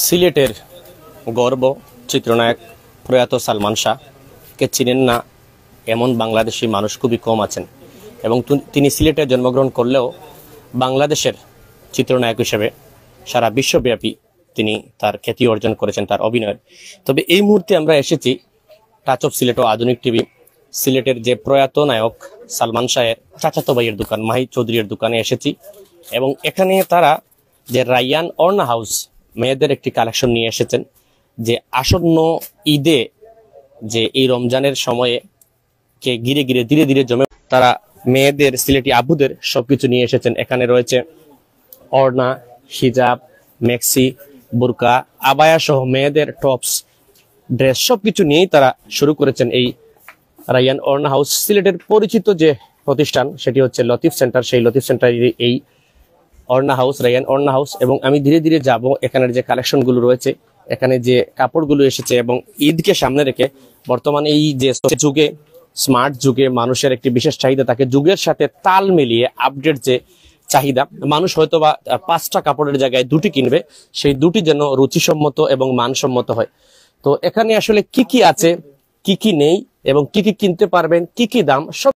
সিলেটের গর্ব চিত্রনায়ক প্রয়াত সালমান শাহকে চিনেন না এমন বাংলাদেশি মানুষ খুবই কম আছেন এবং তিনি সিলেটে জন্মগ্রহণ করলেও বাংলাদেশের চিত্রনায়ক হিসেবে সারা বিশ্বব্যাপী তিনি তার খ্যাতি অর্জন করেছেন তার অভিনয়ের। তবে এই মুহূর্তে আমরা এসেছি টাচ অফ সিলেট ও আধুনিক টিভি সিলেটের যে প্রয়াত নায়ক সালমান শাহের চাচাতো ভাইয়ের দোকান মাহি চৌধুরীর দোকানে এসেছি এবং এখানে তারা যে রায়ান ওড়না হাউস মেয়েদের একটি কালেকশন নিয়ে এসেছেন, যে আসন্ন ঈদে যে এই রমজানের সময়ে কে ঘিরে ঘিরে ধীরে ধীরে জমে তারা মেয়েদের সিলেটি আবুদের সবকিছু নিয়ে এসেছেন। এখানে রয়েছে ওড়না, হিজাব, মেক্সি, বুরকা, আবায়া সহ মেয়েদের টপস, ড্রেস সবকিছু নিয়েই তারা শুরু করেছেন এই রায়ান ওড়না হাউস। সিলেটের পরিচিত যে প্রতিষ্ঠান সেটি হচ্ছে লতিফ সেন্টার, সেই লতিফ সেন্টারে এই ওড়না হাউস, রায়ান ওড়না হাউস। এবং আমি ধীরে ধীরে যাব, এখানের যে কালেকশনগুলো রয়েছে, এখানে যে কাপড়গুলো এসেছে এবং ঈদকে সামনে রেখে বর্তমানে এই যে যুগে, স্মার্ট যুগে মানুষের একটি বিশেষ চাহিদা থাকে, যুগের সাথে তাল মিলিয়ে আপডেট যে চাহিদা, মানুষ হয়তো বা 5টা কাপড়ের জায়গায় 2টি কিনবে, সেই 2টি যেন রুচিসম্মত এবং মানসম্মত হয়। তো এখানে আসলে কি কি আছে, কি কি নেই এবং কি কি কিনতে পারবেন, কি কি দাম, সব